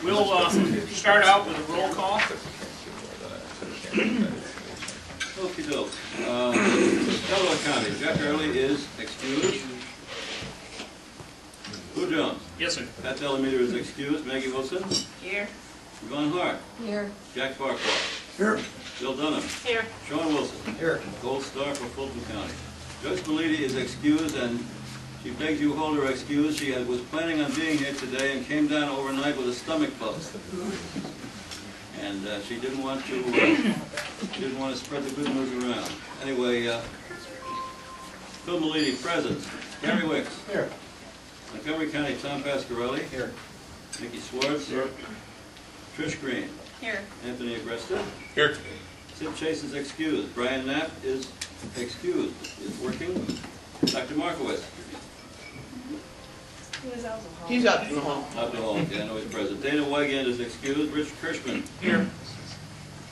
We'll start out with a roll call. Okey doke. Delaware County, Jack Early is excused. Lou Jones. Yes, sir. Pat Delameter is excused. Maggie Wilson. Here. Yvonne Hart. Here. Jack Farquhar. Here. Bill Dunham. Here. Sean Wilson. Here. Gold Star for Fulton County. Joyce Belidi is excused, and she begs you hold her excused. She was planning on being here today and came down overnight with a stomach bug. And she didn't want to spread the good news around. Anyway, Bill Belidi, present. Gary Wicks. Here. Montgomery County, Tom Pasquarelli. Here. Nikki Swartz. Here. Trish Green. Here. Anthony Agresta. Here. Sid Chase is excused. Brian Knapp is excused. Is working. Dr. Markowitz. He's out in the hall. Out the hall, okay, I know he's present. Dana Wygand is excused. Rich Kirschman. Here.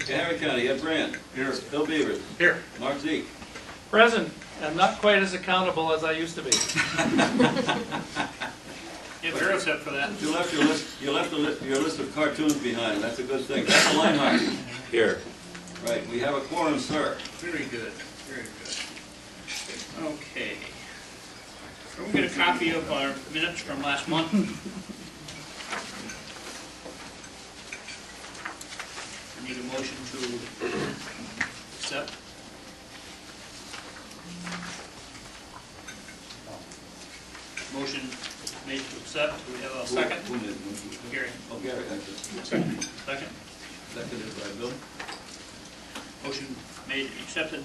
Harry County, Ed Brand. Here. Bill Beavers. Here. Mark Zeke. Present, and not quite as accountable as I used to be. Yeah, very upset for that. You left your list of cartoons behind. That's a good thing. That's a Lionheart. Here. Right, we have a quorum, sir. Very good. Very good. Okay. So we'll get a copy of our minutes from last month. I need a motion to accept. Motion made to accept. Do we have a second? Who did? Gary. Oh, Gary, actually. Second. Seconded by Bill. Motion made and accepted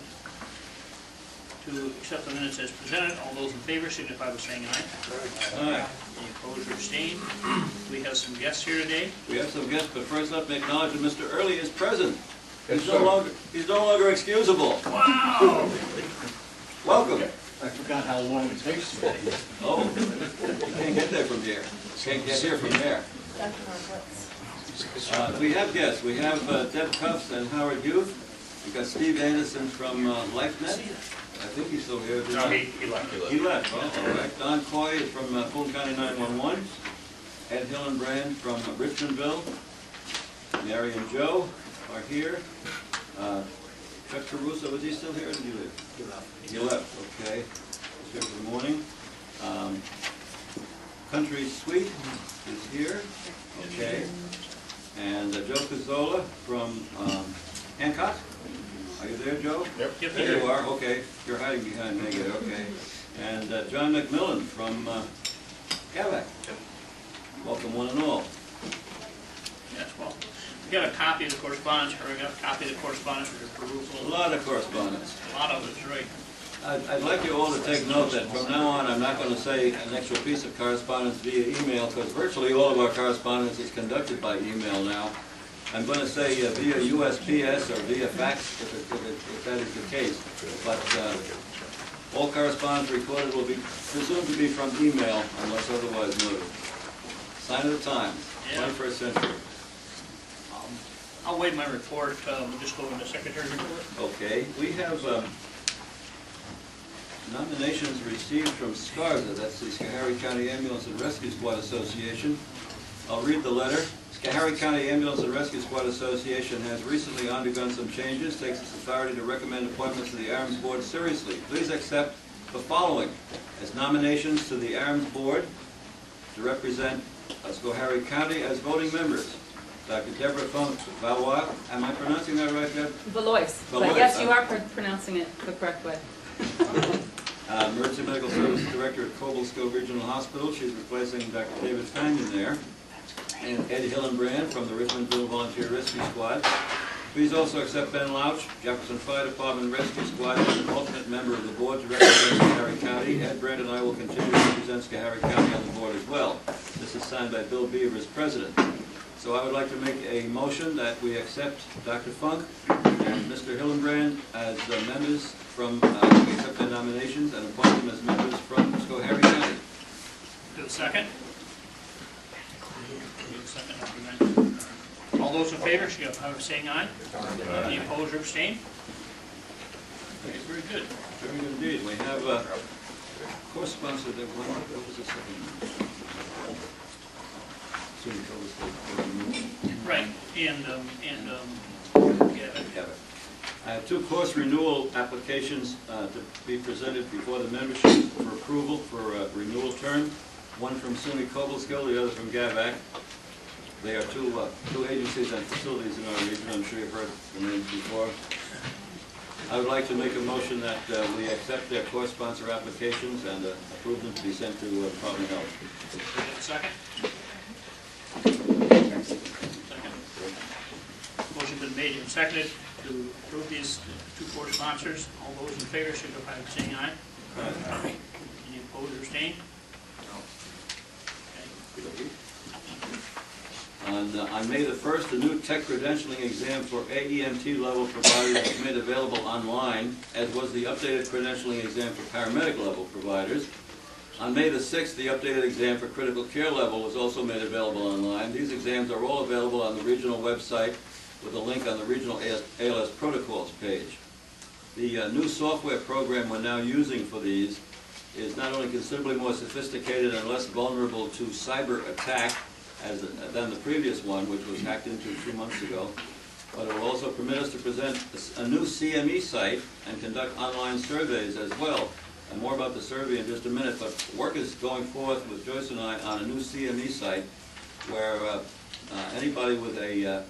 to accept the minutes as presented. All those in favor signify by saying aye. Aye. Any opposed or abstained? We have some guests here today. We have some guests, but first let me acknowledge that Mr. Early is present. Yes, He's no longer excusable. Wow! Welcome. I forgot how long it takes today. Oh, you can't get there from here. Can't get here from there. We have guests. We have Deb Cuffs and Howard Youth. We've got Steve Anderson from LifeNet. I think he's still here. No, he left. He left. Oh, all right. Don Coy is from Fulton County 911. Ed Hillenbrand from Richmondville. Mary and Joe are here. Chuck Caruso, was he still here or did he leave? He left. He left, okay. He's here for the morning. Country Sweet is here, okay. And Joe Cazzola from Hancock. Are you there, Joe? Yep. There you are, okay. You're hiding behind me, okay. And John McMillan from Cadillac. Welcome one and all. Yes, well, we got a copy of the correspondence, or we got a copy of the correspondence for your A perusal. lot of correspondence. A lot of it's right. I'd like you all to take note that from now on, I'm not going to say an extra piece of correspondence via email, because virtually all of our correspondence is conducted by email now. I'm going to say via USPS or via fax, if that is the case. But all correspondence recorded will be presumed to be from email unless otherwise noted. Sign of the times, 21st century. I'll waive my report. We'll just go into secretary's report. Okay, we have nominations received from SCARSA, that's the Schoharie County Ambulance and Rescue Squad Association. I'll read the letter. Schoharie County Ambulance and Rescue Squad Association has recently undergone some changes, takes its authority to recommend appointments to the AAREMS Board seriously. Please accept the following as nominations to the AAREMS Board to represent Schoharie County as voting members. Dr. Deborah Valois, am I pronouncing that right, Deb? Valois. But yes, you are pronouncing it the correct way. Emergency Medical Services Director at Cobblesville Regional Hospital. She's replacing Dr. David Fanyon there. And Ed Hillenbrand from the Richmondville Volunteer Rescue Squad. Please also accept Ben Louch, Jefferson Fire Department Rescue Squad, as an alternate member of the board to represent Schoharie County. Ed Brand and I will continue to represent Schoharie County on the board as well. This is signed by Bill Beavers, President. So I would like to make a motion that we accept Dr. Funk and Mr. Hillenbrand as members from, we accept their nominations and appoint them as members from Schoharie County. Do a second. All those in favor, signify by saying aye. Any opposed or abstained? Okay, very good. Very good indeed. We have co-sponsored that one. What was the second? SUNY Cobble School. Right, and Have it. I have 2 course renewal applications to be presented before the membership for approval for a renewal term. One from SUNY Cobleskill, the other from GAVAC. They are two agencies and facilities in our region. I'm sure you've heard the names before. I would like to make a motion that we accept their course sponsor applications and approve them to be sent to Department of Health. second? Second. Motion been made and seconded to approve these 2 course sponsors. All those in favor signify by saying aye. Aye. Any opposed or abstained? On May the 1st, the new tech credentialing exam for AEMT level providers was made available online, as was the updated credentialing exam for paramedic level providers. On May the 6th, the updated exam for critical care level was also made available online. These exams are all available on the regional website with a link on the regional ALS protocols page. The new software program we're now using for these is not only considerably more sophisticated and less vulnerable to cyber attack than the previous one, which was hacked into 2 months ago, but it will also permit us to present a new CME site and conduct online surveys as well. And more about the survey in just a minute, but work is going forth with Joyce and I on a new CME site where anybody with an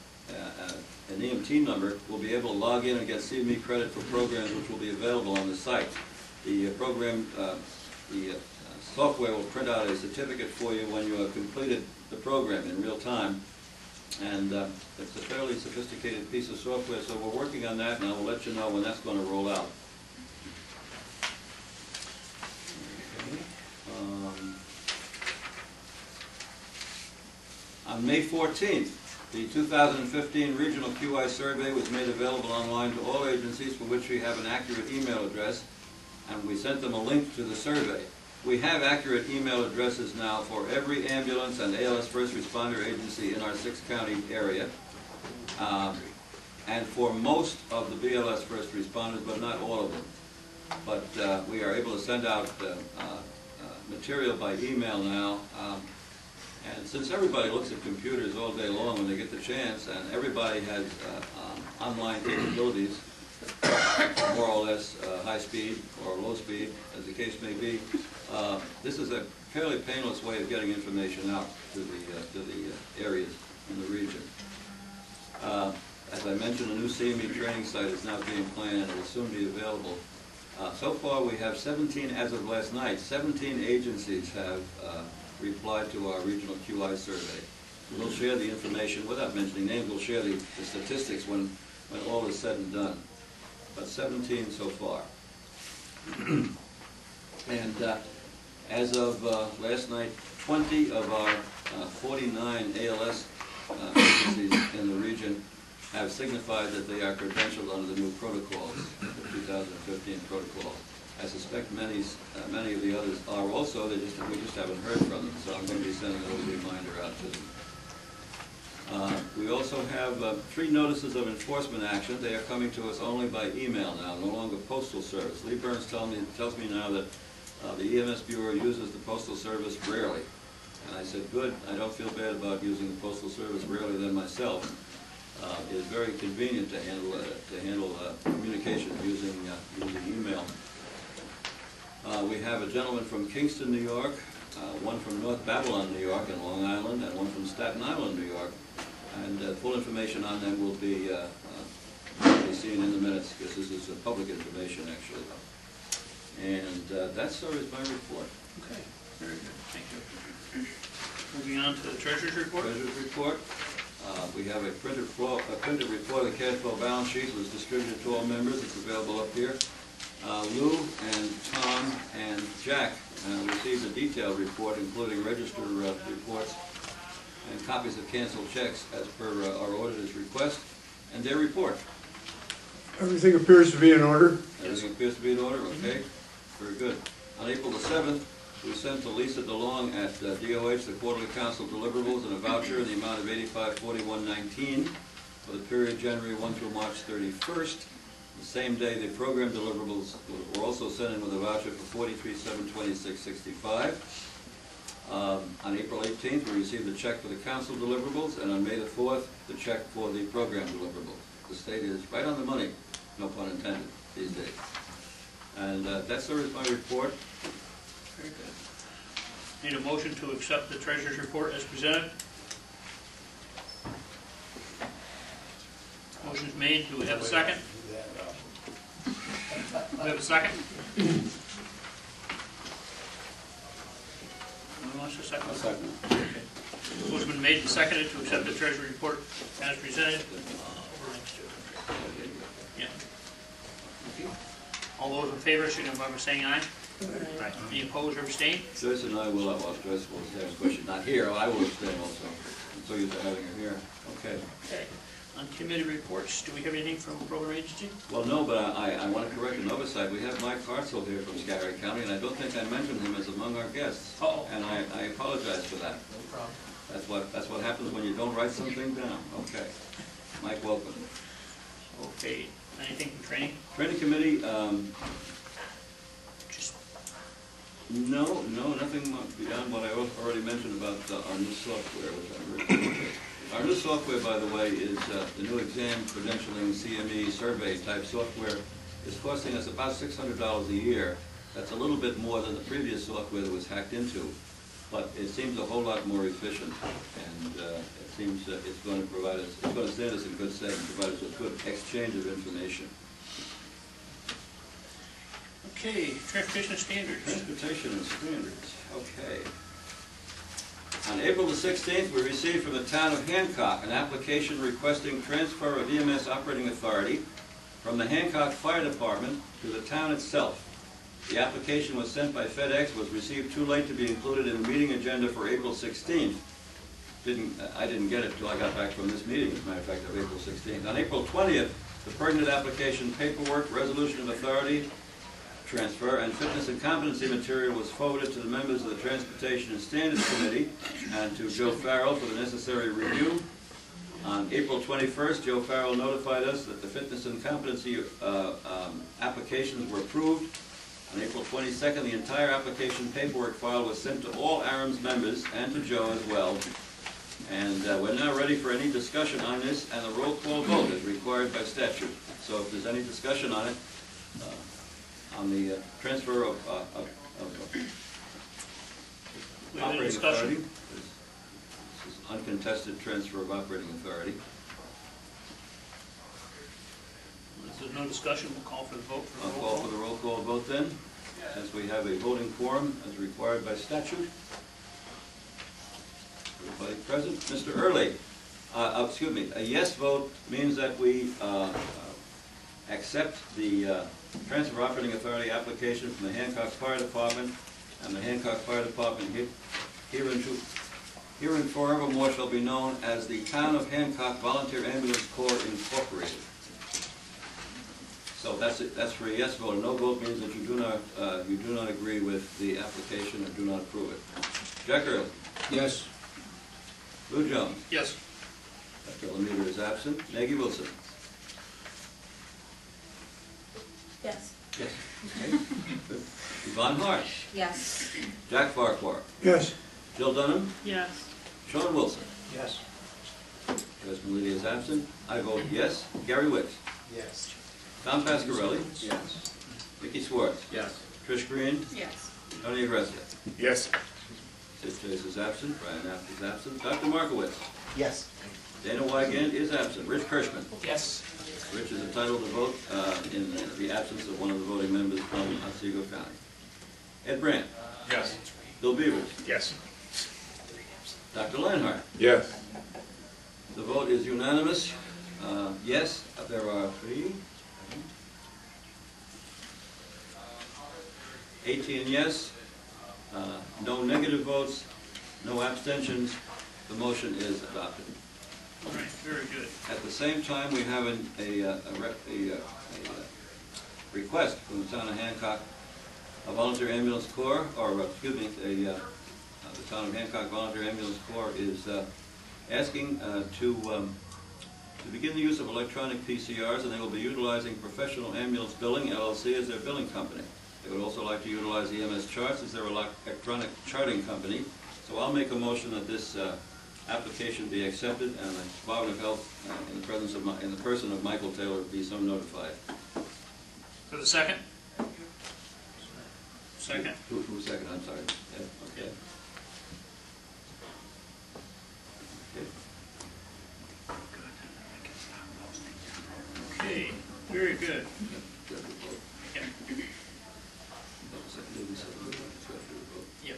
EMT number will be able to log in and get CME credit for programs which will be available on the site. The software will print out a certificate for you when you have completed the program in real time, and it's a fairly sophisticated piece of software, so we're working on that, and I will let you know when that's going to roll out. On May 14th, the 2015 Regional QI Survey was made available online to all agencies for which we have an accurate email address, and we sent them a link to the survey. We have accurate email addresses now for every ambulance and ALS first responder agency in our 6-county area, and for most of the BLS first responders, but not all of them. But we are able to send out material by email now, and since everybody looks at computers all day long when they get the chance, and everybody has online capabilities, more or less high speed or low speed, as the case may be, this is a fairly painless way of getting information out to the areas in the region. As I mentioned, a new CME training site is now being planned and will soon be available. So far we have 17, as of last night, 17 agencies have replied to our regional QI survey. We'll share the information, without mentioning names, we'll share the statistics when all is said and done. But 17 so far. And as of last night, 20 of our 49 ALS agencies in the region have signified that they are credentialed under the new protocols, the 2015 protocol. I suspect many of the others are also. We just haven't heard from them, so I'm going to be sending a little reminder out to them. We also have 3 notices of enforcement action. They are coming to us only by email now, no longer postal service. Lee Burns tells me now that the EMS Bureau uses the postal service rarely. And I said, good, I don't feel bad about using the postal service rarely than myself. It is very convenient to handle communication using email. We have a gentleman from Kingston, New York, one from North Babylon, New York, and Long Island, and one from Staten Island, New York. And full information on them will be seen in the minutes, because this is public information, actually. And that, sir, is my report. Okay, very good, thank you. Moving on to the treasurer's report. Treasurer's report. We have a printed report of the cash flow balance sheet. It was distributed to all members. It's available up here. Lou and Tom and Jack received a detailed report, including register reports and copies of canceled checks as per our auditor's request, and their report. Everything appears to be in order. Everything appears to be in order, okay? Very good. On April the 7th, we sent to Lisa DeLong at DOH the quarterly council deliverables and a voucher in the amount of $85.41.19 for the period January 1 through March 31st. The same day, the program deliverables were also sent in with a voucher for $43,726.65. On April 18th, we received a check for the council deliverables, and on May the 4th, the check for the program deliverables. The state is right on the money, no pun intended, these days. And that's my report. Very good. Need a motion to accept the treasurer's report as presented? Motion's made. Do we have a second? Do we have a second? Who wants a second? A second. Okay. Motion's been made and seconded to accept the treasurer's report as presented. Over next to it. Yeah. All those in favor, signify by saying aye. Aye. Any opposed or abstained? Joyce and I will, well, Joyce will have a question, not here, I will abstain also. I'm so used to having her here. Okay. Okay. On committee reports, do we have anything from program agency? Well, no, but I want to correct an oversight. We have Mike Hartzell here from Scaghery County, and I don't think I mentioned him as among our guests. Uh-oh. And I apologize for that. No problem. That's what happens when you don't write something down. Okay. Mike, welcome. Okay. Anything from training? Training committee, Just no, nothing beyond what I already mentioned about our new software, which I'm really pleased with. Our new software, by the way, is the new exam credentialing CME survey type software. Is costing us about $600 a year. That's a little bit more than the previous software that was hacked into, but it seems a whole lot more efficient, and it seems it's going to provide us, it's going to stand us in good stead and provide us with good exchange of information. okay. Transportation standards. Transportation and standards, okay. On April the 16th, we received from the town of Hancock an application requesting transfer of EMS operating authority from the Hancock Fire Department to the town itself. The application was sent by FedEx, was received too late to be included in the meeting agenda for April 16th. I didn't get it until I got back from this meeting, as a matter of fact, of April 16th. On April 20th, the pertinent application paperwork, resolution of authority, transfer, and fitness and competency material was forwarded to the members of the Transportation and Standards Committee and to Joe Farrell for the necessary review. On April 21st, Joe Farrell notified us that the fitness and competency applications were approved. On April 22nd, the entire application paperwork file was sent to all AAREMS members and to Joe as well. And we're now ready for any discussion on this, and the roll call vote is required by statute. So if there's any discussion on it, on the transfer of We have any operating authority. discussion? This is uncontested transfer of operating authority. If there's no discussion, we'll call for the vote for I'll the call roll for call. the roll call vote then, since we have a voting quorum as required by statute. Everybody present? Mr. Early, excuse me, a yes vote means that we accept the transfer of operating authority application from the Hancock Fire Department, and the Hancock Fire Department herein forevermore shall be known as the Town of Hancock Volunteer Ambulance Corps Incorporated. So that's it. That's for a yes vote. A no vote means that you do not agree with the application or do not approve it. Jack Early. Yes. Lou Jones. Yes. Dr. Lemire is absent. Maggie Wilson. Yes. Yes. Okay. Good. Yvonne Hart. Yes. Jack Farquhar. Yes. Jill Dunham. Yes. Sean Wilson. Yes. Joyce Melody is absent. I vote yes. Gary Wicks. Yes. Tom Pasquarelli. Yes. Vicki Swartz. Yes. Trish Green. Yes. Tony Agressia. Yes. Sid Chase is absent. Brian Knapp is absent. Dr. Markowitz. Yes. Dana Wygand is absent. Rich Kirschman. Yes. Rich is entitled to vote in the absence of one of the voting members from Otsego County. Ed Brandt. Yes. Bill Beavers. Yes. Dr. Leinhardt. Yes. The vote is unanimous. Yes, there are 18 yes, no negative votes, no abstentions. The motion is adopted. All right, very good. At the same time, we have a request from the town of Hancock, a volunteer ambulance corps, or excuse me, the town of Hancock Volunteer Ambulance Corps is asking to begin the use of electronic PCRs, and they will be utilizing Professional Ambulance Billing, LLC, as their billing company. They would also like to utilize EMS Charts as their electronic charting company, So I'll make a motion that this application be accepted and the Department of Health, in the presence of in the person of Michael Taylor, be so notified. For the second? Second. Who second? I'm sorry. Ed? Okay. Okay, very good. Yeah. Yep.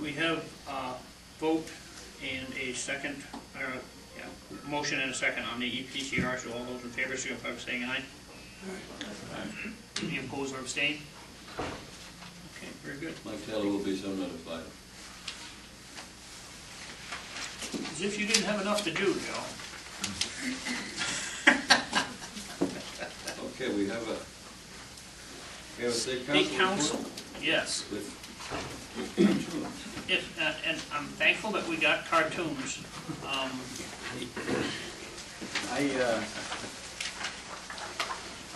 We have a vote and a second, motion and a second on the EPCR, so all those in favor, signify by saying aye. Any opposed or abstain? Okay, very good. Mike Taylor will be so notified. As if you didn't have enough to do, Joe. Okay, we have a state council. State council, yes. With And I'm thankful that we got cartoons. I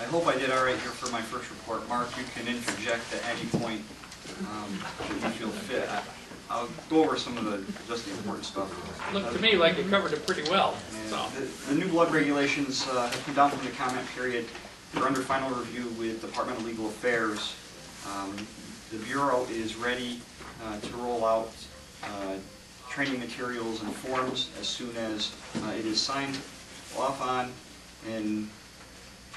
hope I did all right here for my first report. Mark, you can interject at any point that you feel fit. I'll go over some of just the important stuff. Looked to me like you covered it pretty well, so. The new blood regulations have come down from the comment period. They're under final review with Department of Legal Affairs. The Bureau is ready to roll out training materials and forms as soon as it is signed off on, and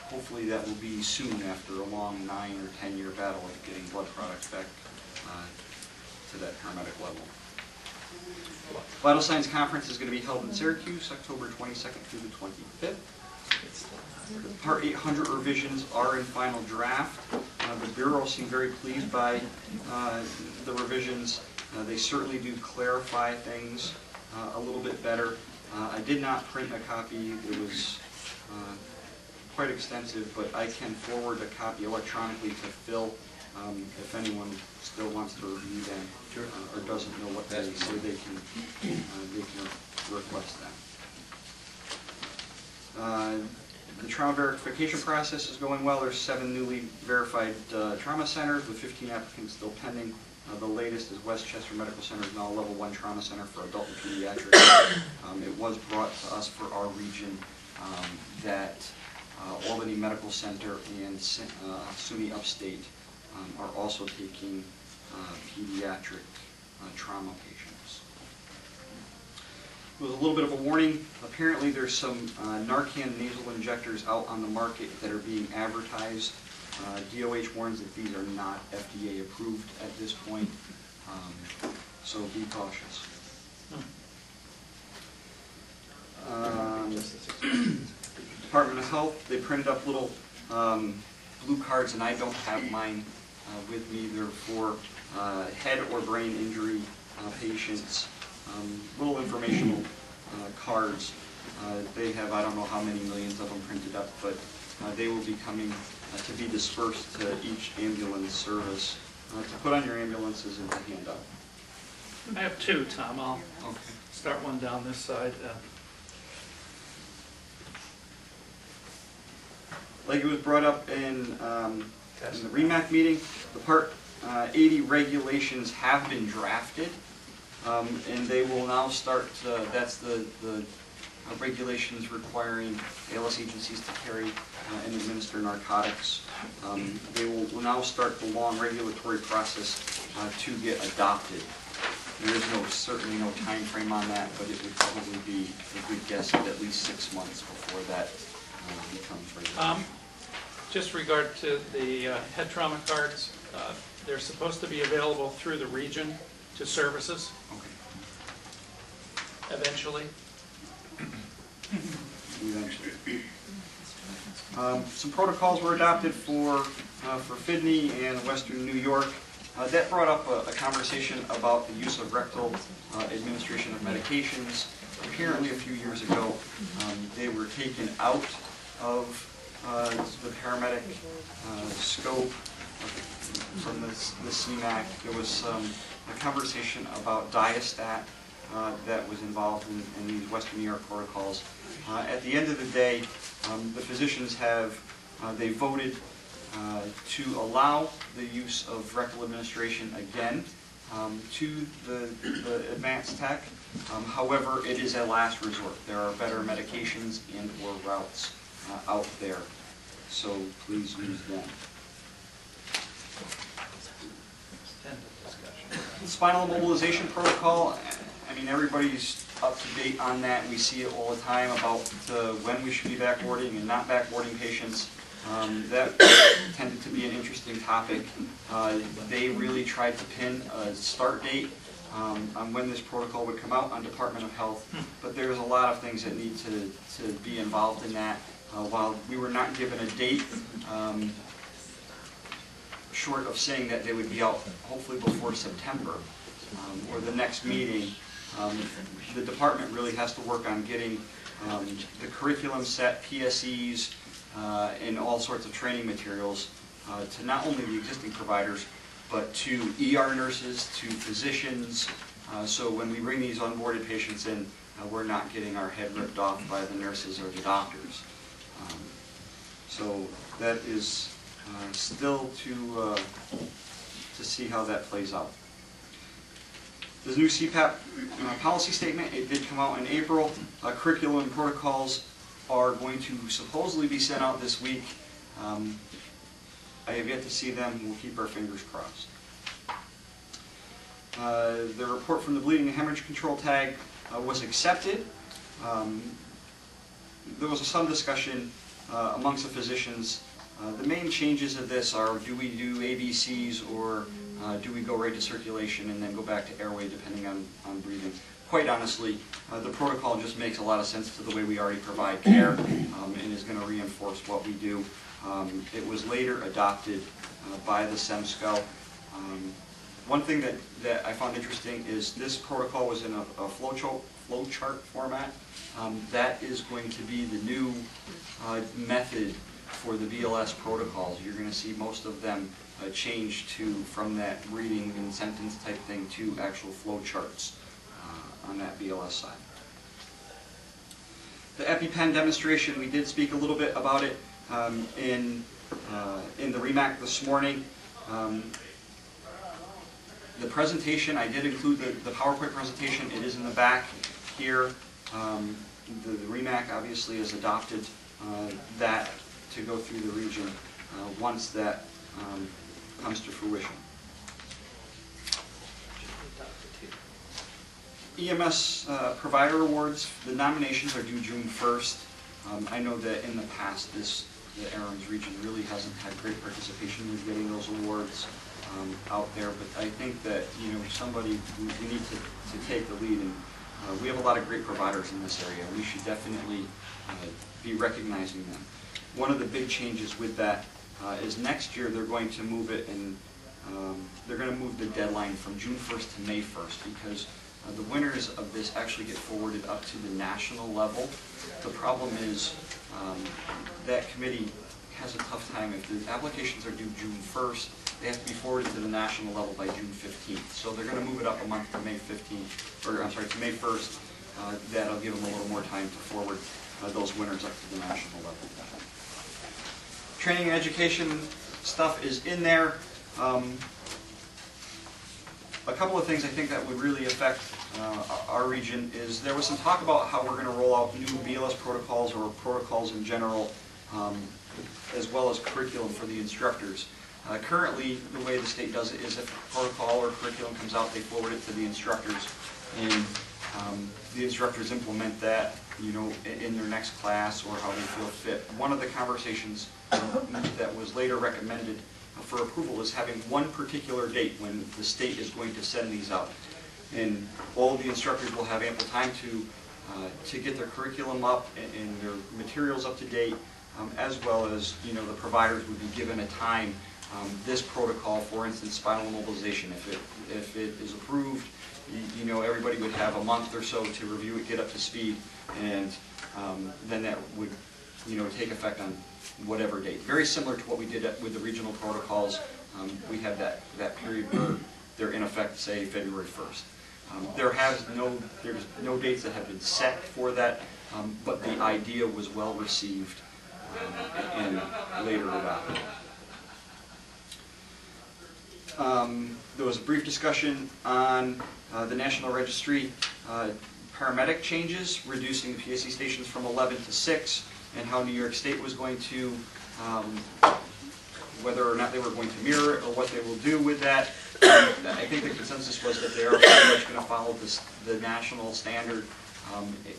hopefully that will be soon after a long 9 or 10-year battle of getting blood products back to that paramedic level. Vital Signs Conference is going to be held in Syracuse, October 22nd through the 25th. Part 800 revisions are in final draft. The Bureau seemed very pleased by the revisions. They certainly do clarify things a little bit better. I did not print a copy. It was quite extensive, but I can forward a copy electronically to Phil if anyone still wants to review them or doesn't know what they say. They can request that. The trauma verification process is going well. There's 7 newly verified trauma centers with 15 applicants still pending. The latest is Westchester Medical Center is now a level 1 trauma center for adult and pediatrics. It was brought to us for our region that Albany Medical Center and SUNY Upstate are also taking pediatric trauma patients. With a little bit of a warning, apparently there's some Narcan nasal injectors out on the market that are being advertised. DOH warns that these are not FDA approved at this point, so be cautious. Department of Health, they printed up little blue cards, and I don't have mine with me. They're for head or brain injury patients. Little informational cards. They have, I don't know how many millions of them printed up, but they will be coming to be dispersed to each ambulance service to put on your ambulances and to hand out. I have 2, Tom. I'll Okay. start one down this side. Like it was brought up in the REMAC meeting, the Part 80 regulations have been drafted, and they will now start, that's the regulations requiring ALS agencies to carry and administer narcotics. They will now start the long regulatory process to get adopted. There is certainly no time frame on that, but it would probably be a good guess at least 6 months before that becomes regular. Just regard to the head trauma cards, they're supposed to be available through the region to services eventually. Some protocols were adopted for Fidney and Western New York. That brought up a conversation about the use of rectal administration of medications. Apparently a few years ago, they were taken out of the paramedic scope from the CMAC. There was a conversation about diastat that was involved in these Western New York protocols. At the end of the day, the physicians they voted to allow the use of rectal administration again. to the advanced tech. However, it is a last resort. There are better medications and or routes out there, so please use them. The spinal immobilization protocol, I mean, everybody's up to date on that. We see it all the time about when we should be backwarding and not backwarding patients. That tended to be an interesting topic. They really tried to pin a start date on when this protocol would come out on Department of Health, but there's a lot of things that need to be involved in that. While we were not given a date, short of saying that they would be out hopefully before September or the next meeting, the department really has to work on getting the curriculum set, PSEs, and all sorts of training materials to not only the existing providers, but to ER nurses, to physicians, so when we bring these onboarded patients in, we're not getting our head ripped off by the nurses or the doctors. So that is still to see how that plays out. The new CPAP policy statement, it did come out in April. Curriculum protocols are going to supposedly be sent out this week. I have yet to see them. We'll keep our fingers crossed. The report from the bleeding and hemorrhage control tag was accepted. There was some discussion amongst the physicians. The main changes of this are, do we do ABCs or do we go right to circulation and then go back to airway depending on breathing? Quite honestly, the protocol just makes a lot of sense to the way we already provide care and is going to reinforce what we do. It was later adopted by the SEMSCO. One thing that I found interesting is this protocol was in a flowchart format. That is going to be the new method for the BLS protocols. You're going to see most of them change from that reading and sentence type thing to actual flowcharts on that BLS side. The EpiPen demonstration, we did speak a little bit about it in the REMAC this morning. The presentation, I did include the PowerPoint presentation. It is in the back here. The REMAC obviously has adopted that to go through the region once that comes to fruition. EMS Provider Awards, the nominations are due June 1st. I know that in the past, the AAREMS region really hasn't had great participation in getting those awards out there, but I think that somebody, we need to take the lead, and we have a lot of great providers in this area. We should definitely be recognizing them. One of the big changes with that is next year they're going to move it, and they're going to move the deadline from June 1st to May 1st because the winners of this actually get forwarded up to the national level. The problem is that committee has a tough time. If the applications are due June 1st, they have to be forwarded to the national level by June 15th. So they're going to move it up a month to May 15th, or I'm sorry, to May 1st. That'll give them a little more time to forward those winners up to the national level. Training and education stuff is in there. A couple of things I think that would really affect our region is there was some talk about how we're going to roll out new BLS protocols or protocols in general, as well as curriculum for the instructors. Currently, the way the state does it is if a protocol or curriculum comes out, they forward it to the instructors, and the instructors implement that, in their next class or how they feel fit. One of the conversations that was later recommended for approval is having one particular date when the state is going to send these out, and all of the instructors will have ample time to get their curriculum up and their materials up to date, as well as the providers would be given a time. This protocol, for instance, spinal immobilization, if it is approved, everybody would have a month or so to review it, get up to speed, and then that would take effect on whatever date. Very similar to what we did with the regional protocols. We have that period where they're in effect, say, February 1st. There's no dates that have been set for that, but the idea was well received and later adopted. There was a brief discussion on the National Registry paramedic changes, reducing the PSC stations from 11 to 6, and how New York State was going to, whether or not they were going to mirror it or what they will do with that. I think the consensus was that they are pretty much going to follow the national standard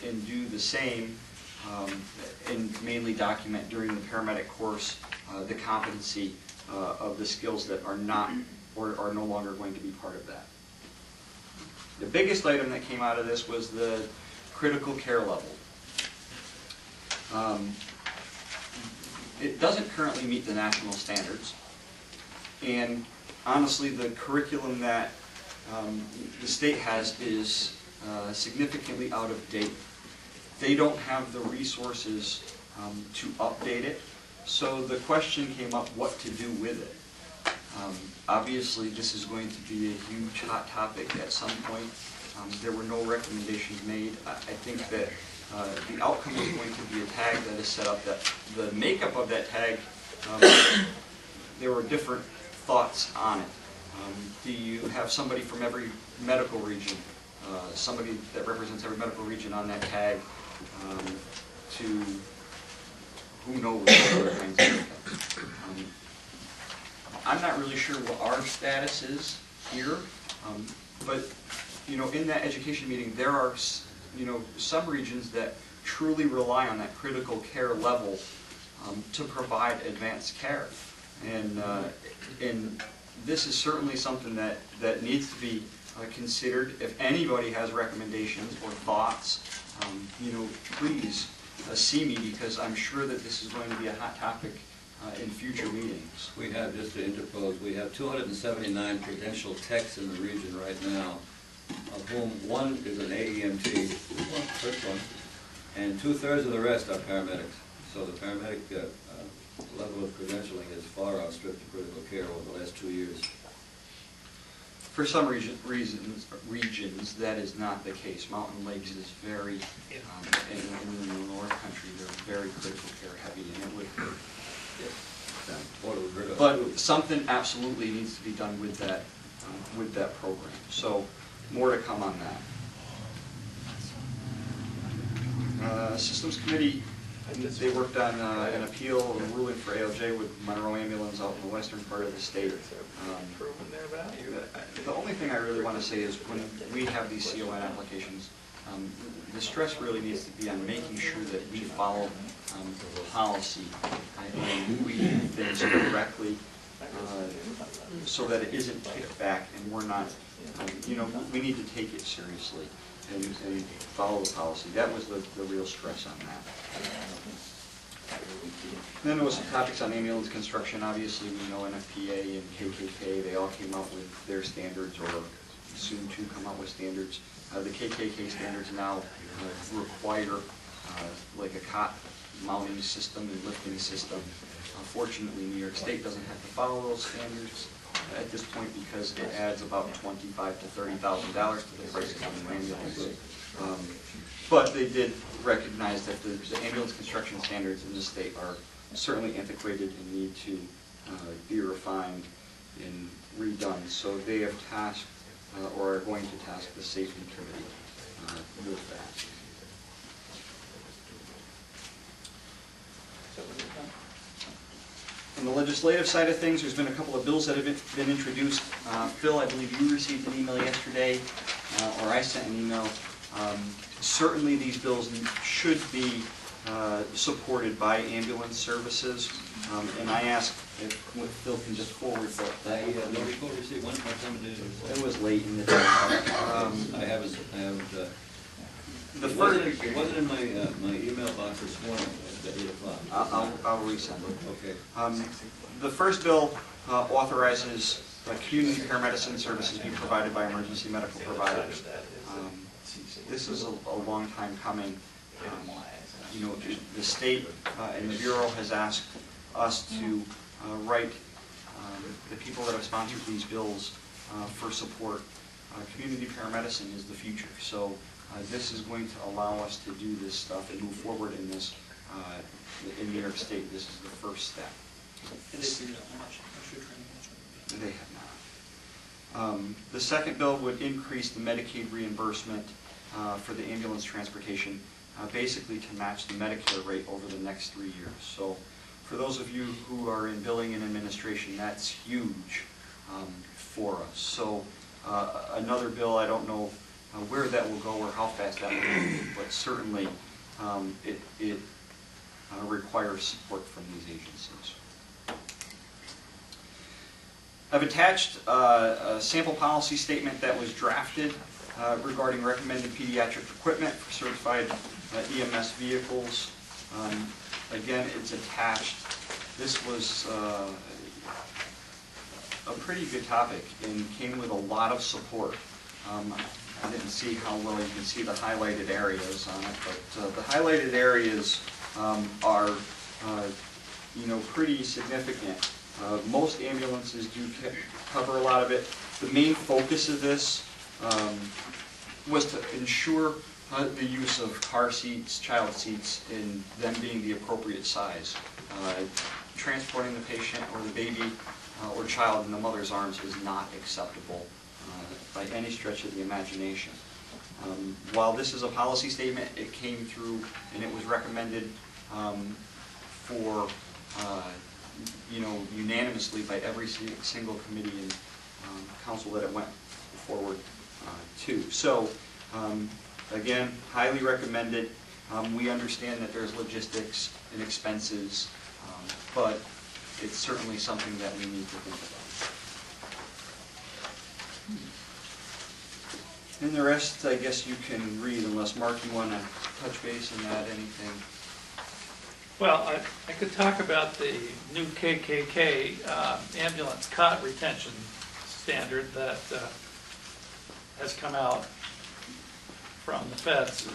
and do the same, and mainly document during the paramedic course the competency of the skills that are not or are no longer going to be part of that. The biggest item that came out of this was the critical care level. It doesn't currently meet the national standards, and honestly the curriculum that the state has is significantly out of date. They don't have the resources to update it, so the question came up what to do with it. Obviously this is going to be a huge hot topic at some point. There were no recommendations made. I think that the outcome is going to be a tag that is set up. That the makeup of that tag, there were different thoughts on it. Do you have somebody from every medical region, somebody that represents every medical region on that tag, to who knows what other kinds of things. I'm not really sure what our status is here, but you know, in that education meeting, there are some regions that truly rely on that critical care level to provide advanced care, and this is certainly something that needs to be considered. If anybody has recommendations or thoughts, please see me, because I'm sure that this is going to be a hot topic in future meetings. We have, just to interpose, we have 279 credentialed techs in the region right now, of whom one is an AEMT, first one, and 2/3 of the rest are paramedics. So the paramedic level of credentialing has far outstripped the critical care over the last 2 years. For some regions, that is not the case. Mountain Lakes is very, in the North Country, they're very critical care heavy, and it would hurt. But something absolutely needs to be done with that program. So more to come on that. Systems Committee, they worked on an appeal, a ruling for ALJ with Monroe Ambulance out in the western part of the state. The only thing I really want to say is when we have these CON applications, the stress really needs to be on making sure that we follow policy and we do things correctly so that it isn't kicked back and we're not, we need to take it seriously and follow the policy. That was the real stress on that. Then there was some topics on ambulance construction. Obviously, we know NFPA and KKK, they all came out with their standards, or soon to come out with standards. The KKK standards now require like a cot mounting system and lifting system. Unfortunately, New York State doesn't have to follow those standards at this point because it adds about $25,000 to $30,000 to the price of an ambulance. But they did recognize that the ambulance construction standards in the state are certainly antiquated and need to be refined and redone. So they have tasked, or are going to task, the safety committee with that. On the legislative side of things, there's been a couple of bills that have been introduced. Phil, I believe you received an email yesterday, or I sent an email. Certainly these bills should be supported by ambulance services, and I asked if Phil can just forward that. No report received. One more time to It was late in the day. I haven't. It wasn't in my email box this morning at 8 o'clock. I'll resend it. Okay. The first bill authorizes community paramedicine services being provided by emergency medical providers. This is a long time coming. The state and the Bureau has asked us to write the people that have sponsored these bills for support. Community paramedicine is the future. So this is going to allow us to do this stuff and move forward in this in New York State. This is the first step. They have not. The second bill would increase the Medicaid reimbursement for the ambulance transportation, basically to match the Medicare rate over the next 3 years. So for those of you who are in billing and administration, that's huge for us. So another bill, I don't know where that will go or how fast that will go, but certainly it requires support from these agencies. I've attached a sample policy statement that was drafted regarding recommended pediatric equipment for certified EMS vehicles. Again, it's attached. This was a pretty good topic and came with a lot of support. I didn't see how well you can see the highlighted areas on it, but the highlighted areas are pretty significant. Most ambulances do cover a lot of it. The main focus of this was to ensure the use of car seats, child seats, and them being the appropriate size. Transporting the patient or the baby or child in the mother's arms is not acceptable by any stretch of the imagination. While this is a policy statement, it came through and it was recommended for unanimously by every single committee and council that it went forward to. So again, highly recommended. We understand that there's logistics and expenses, but it's certainly something that we need to think about. And the rest, I guess you can read, unless Mark, you want to touch base and add anything. Well, I could talk about the new KKK ambulance cot retention standard that has come out from the feds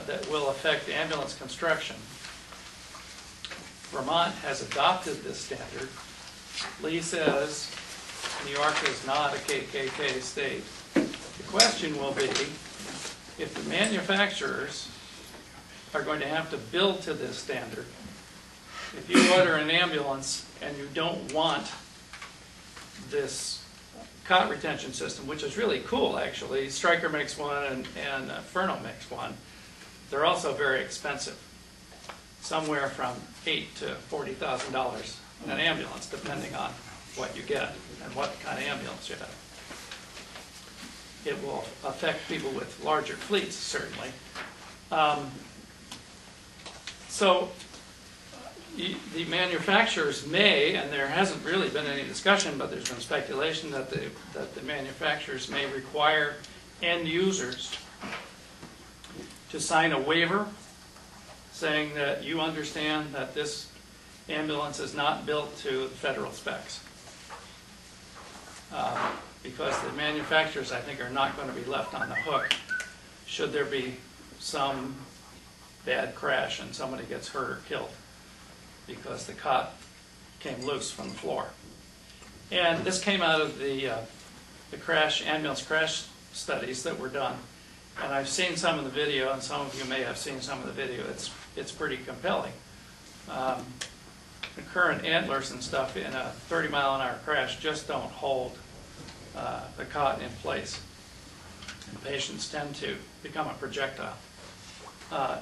that will affect ambulance construction. Vermont has adopted this standard. Lee says New York is not a KKK state. The question will be, if the manufacturers are going to have to build to this standard, if you order an ambulance and you don't want this cot retention system, which is really cool actually, Stryker makes one and Furno makes one, they're also very expensive. Somewhere from $8,000 to $40,000 an ambulance, depending on what you get and what kind of ambulance you have. It will affect people with larger fleets, certainly. So the manufacturers may, and there hasn't really been any discussion, but there's been speculation that the manufacturers may require end users to sign a waiver saying that you understand that this ambulance is not built to federal specs. Because the manufacturers, I think, are not going to be left on the hook should there be some bad crash and somebody gets hurt or killed because the cot came loose from the floor. And this came out of the ambulance crash studies that were done. And I've seen some of the video, and some of you may have seen some of the video. It's pretty compelling. The current antlers and stuff in a 30-mile-an-hour crash just don't hold the cot in place. And patients tend to become a projectile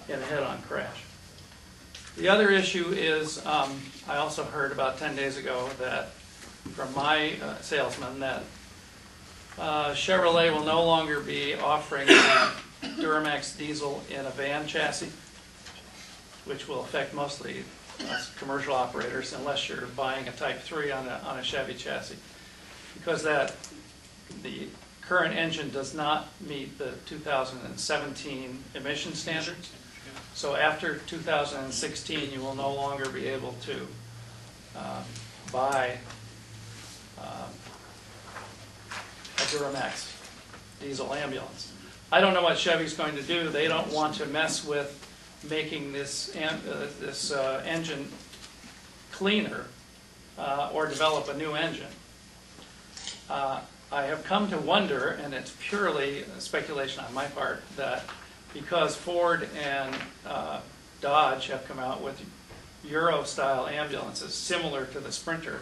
in a head-on crash. The other issue is, I also heard about 10 days ago that from my salesman that Chevrolet will no longer be offering the Duramax diesel in a van chassis, which will affect mostly us commercial operators unless you're buying a Type 3 on a Chevy chassis, because the current engine does not meet the 2017 emission standards. So after 2016, you will no longer be able to buy a Duramax diesel ambulance. I don't know what Chevy's going to do. They don't want to mess with making this engine cleaner or develop a new engine. I have come to wonder, and it's purely speculation on my part, that because Ford and Dodge have come out with Euro-style ambulances similar to the Sprinter,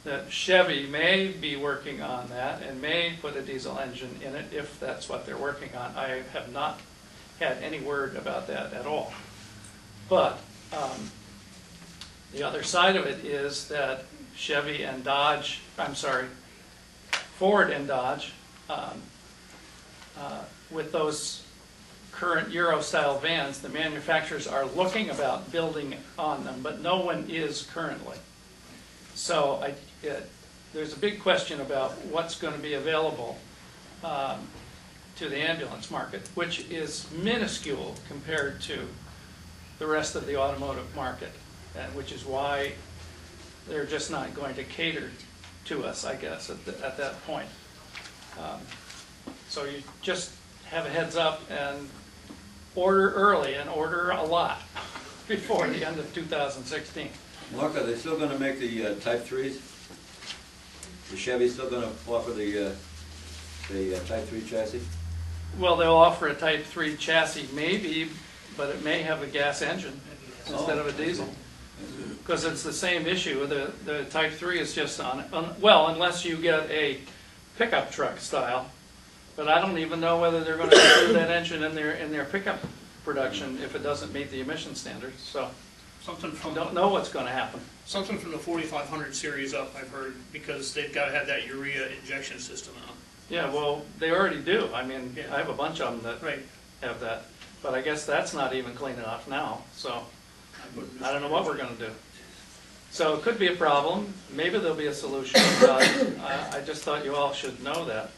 that Chevy may be working on that and may put a diesel engine in it if that's what they're working on. I have not had any word about that at all. But the other side of it is that Chevy and Dodge, Ford and Dodge, with those current Euro-style vans, the manufacturers are looking about building on them, but no one is currently. So there's a big question about what's going to be available to the ambulance market, which is minuscule compared to the rest of the automotive market, and which is why they're just not going to cater to us, I guess, at that point. So you just have a heads up and order early and order a lot before the end of 2016. Mark, are they still going to make the Type 3s? The Chevy still going to offer the Type 3 chassis? Well, they'll offer a Type 3 chassis, maybe, but it may have a gas engine instead of a diesel. Because it's the same issue. The Type 3 is just well, unless you get a pickup truck style. But I don't even know whether they're going to include that engine in their pickup production if it doesn't meet the emission standards. So I don't know what's going to happen. Something from the 4500 series up, I've heard, because they've got to have that urea injection system out. Yeah, well, they already do. I mean, Yeah. I have a bunch of them that Right. have that. But I guess that's not even clean enough now. So I don't know what we're going to do. So it could be a problem. Maybe there'll be a solution. But I just thought you all should know that.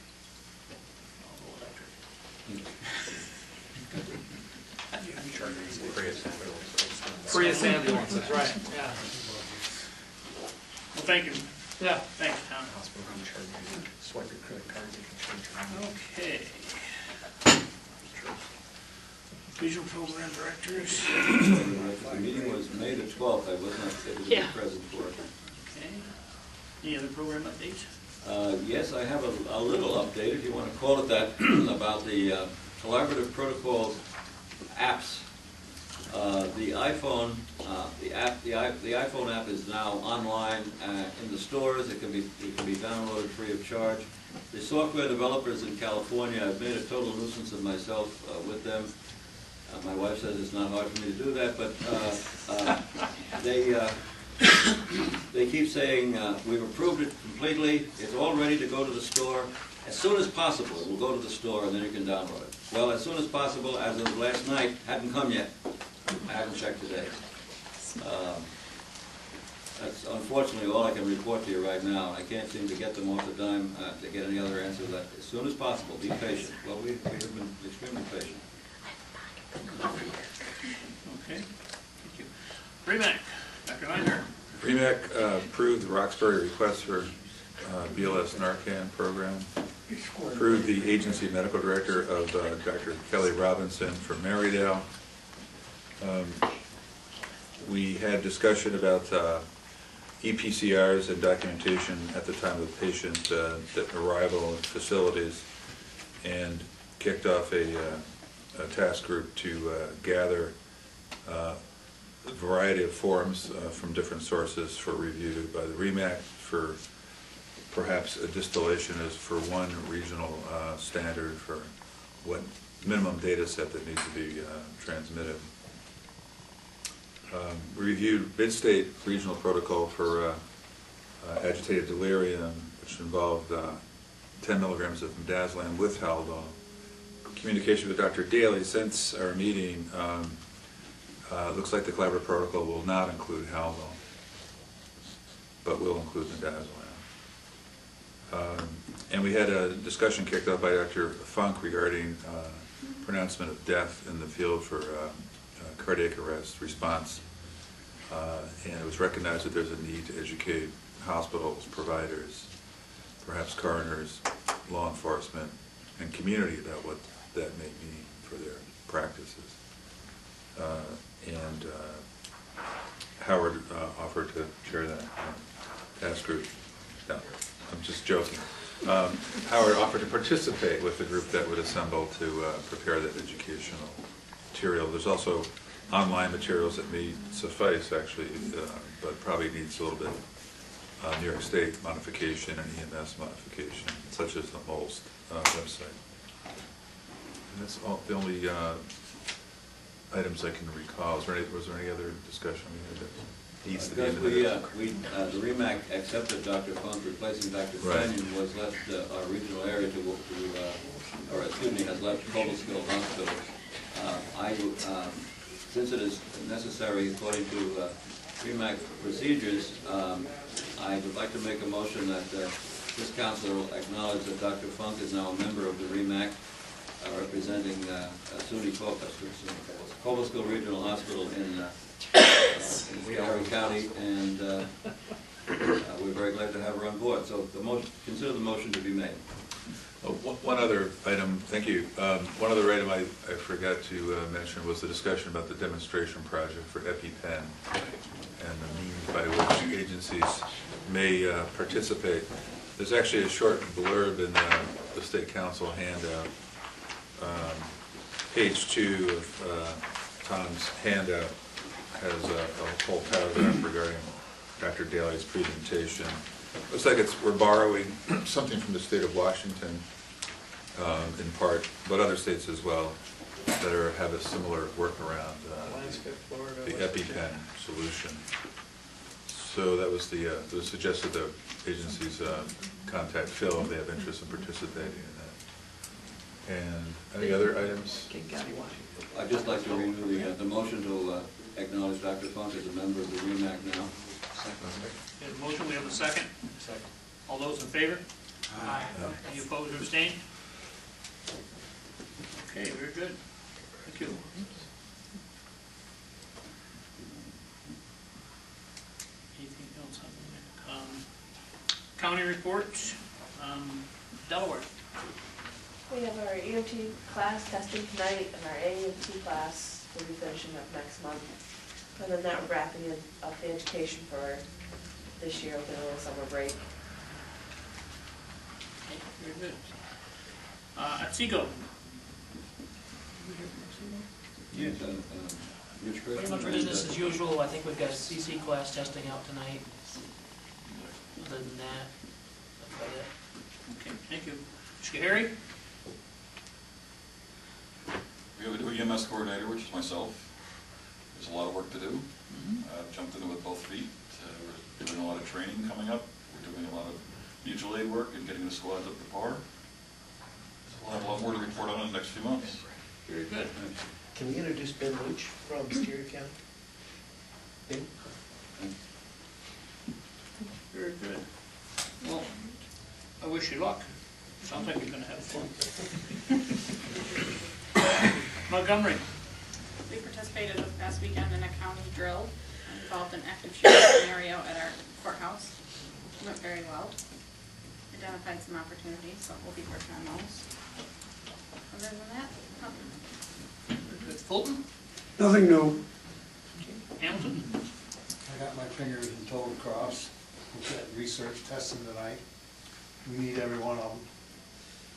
Prius ambulances, right, yeah. Well, thank you. Yeah. Thanks, Tom. Okay. Regional program directors. The meeting was May the 12th. I was not able to be present for it. Okay. Any other program updates? Yes, I have a little update, if you want to call it that, about the collaborative protocols apps. The iPhone app is now online in the stores. It can be downloaded free of charge. The software developers in California, I've made a total nuisance of myself with them. My wife says it's not hard for me to do that, but they keep saying we've approved it completely. It's all ready to go to the store. As soon as possible, it will go to the store and then you can download it. Well, as soon as possible, as of last night, hadn't come yet. I haven't checked today. That's unfortunately all I can report to you right now. I can't seem to get them off the dime to get any other answer. That as soon as possible, be patient. Well, we have been extremely patient. Okay. Thank you. REMAC, Dr. Linder. REMAC approved the Roxbury request for BLS Narcan program. Approved the agency medical director of Dr. Kelly Robinson from Marydale. We had discussion about EPCRs and documentation at the time of the patient arrival at facilities, and kicked off a task group to gather a variety of forms from different sources for review by the REMAC for perhaps a distillation as for one regional standard for what minimum data set that needs to be transmitted. We reviewed mid-state regional protocol for agitated delirium, which involved 10 milligrams of midazolam with Haldol. Communication with Dr. Daly since our meeting, looks like the collaborative protocol will not include Haldol, but will include midazolam. And we had a discussion kicked off by Dr. Funk regarding pronouncement of death in the field for cardiac arrest response. And it was recognized that there's a need to educate hospitals, providers, perhaps coroners, law enforcement, and community about what that may mean for their practices. And Howard offered to chair that task group. No, I'm just joking. Howard offered to participate with the group that would assemble to prepare that educational material. There's also online materials that may suffice, actually, but probably needs a little bit New York State modification and EMS modification, such as the MOLST website. And that's all, the only items I can recall. Was there any other discussion we had that needs to be in the minutes? The REMAC accepted Dr. Funk replacing Dr. Right. Fannin, was left our regional area has left Cobleskill Hospital. Since it is necessary according to REMAC procedures, I would like to make a motion that this council acknowledge that Dr. Funk is now a member of the REMAC, representing SUNY Cobleskill Regional Hospital in Scottsdale County, and we're very glad to have her on board. So consider the motion to be made. Oh, one other item, thank you. One other item I forgot to mention was the discussion about the demonstration project for EpiPen and the means by which agencies may participate. There's actually a short blurb in the State Council handout. Page 2 of Tom's handout has a whole paragraph regarding Dr. Daly's presentation. Looks like we're borrowing something from the state of Washington in part, but other states as well that have a similar workaround, the EpiPen solution. So that was it was suggested that agencies contact Phil if they have interest in participating in that. And any other items? I'd just like to renew the motion to acknowledge Dr. Funk as a member of the REMAC now. We have a motion, we have a second. Second. All those in favor? Aye. Any opposed or abstained? Okay, very good. Thank you. Anything else on the county reports? Delaware. We have our EMT class testing tonight, and our AEMT class will be finishing up next month. And then that, we're wrapping up the education for this year with a little summer break. Okay, very good. At Seago. Yes, Rich Chris? Pretty much business as usual. I think we've got CC class testing out tonight. Other than that, that's about it. Okay, thank you. Mr. Harry? We have a new EMS coordinator, which is myself. There's a lot of work to do. I've jumped in it with both feet. We're doing a lot of training coming up. We're doing a lot of mutual aid work and getting the squads up to par. So we'll have a lot more to report on in the next few months. Very good. Can we introduce Ben Luch from Styria County? Ben? Very good. Well, I wish you luck. Sounds like you're going to have fun. Montgomery. We participated this past weekend in a county drill involved an active shooter scenario at our courthouse. It went very well. Identified some opportunities, so we'll be working on those. Other than that, nothing. Very good. Fulton. Nothing new. Hamilton. I got my fingers and toes crossed. We've got research testing tonight. We need every one of them.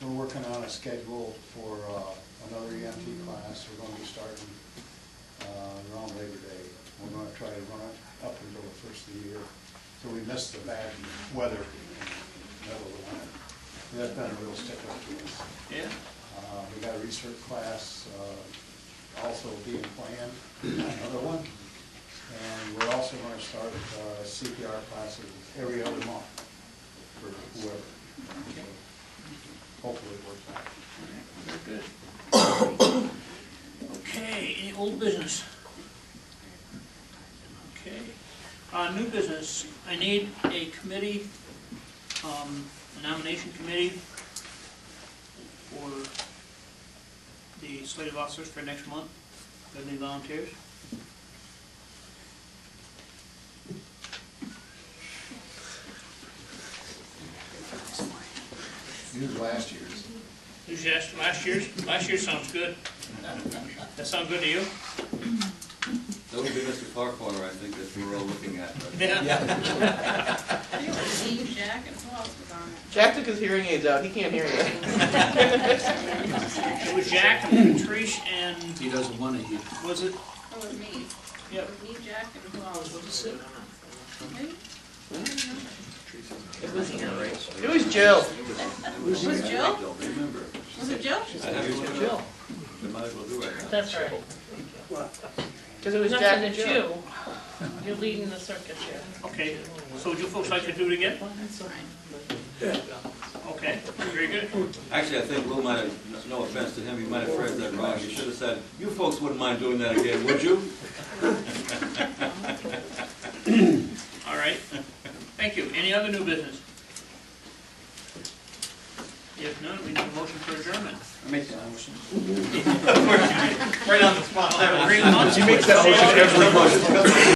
We're working on a schedule for another EMT class. We're going to be starting around Labor Day. We're going to try to run it up until the first of the year. So we missed the bad weather in the middle of the winter. That's been a real stickler to us. Yeah. We got a research class also being planned, another one. And we're also going to start CPR classes every other month for whoever. Okay. Hopefully it works out. Very good. Okay, any old business? Okay. New business. I need a committee, a nomination committee for the slate of officers for next month. Got any volunteers? Use last year's. Use last year's? Last year's sounds good. That sound good to you? That would be Mr. Farquhar, I think, that we're all looking at. Right? Yeah. It was me, Jack, and who else was on it? Jack took his hearing aids out. He can't hear you. It was Jack and Patrice and... He doesn't want to eat. Was it? It was me. Yep. It was me, Jack, and who else? Was it? Maybe? I don't know. It was Jill. Was it Jill? Remember. Was it Jill? I have you look it up. You might as well do it now. That's right. Because it was Nothing Jack and to Jill. you. You're leading the circus here. Okay, so would you folks like to do it again? Okay, very good. Actually, I think Lou might have, no offense to him, he might have phrased that wrong. He should have said, you folks wouldn't mind doing that again, would you? All right, thank you. Any other new business? If none, we need a motion for adjournment. I make that motion. Right on the spot. She makes that motion every month.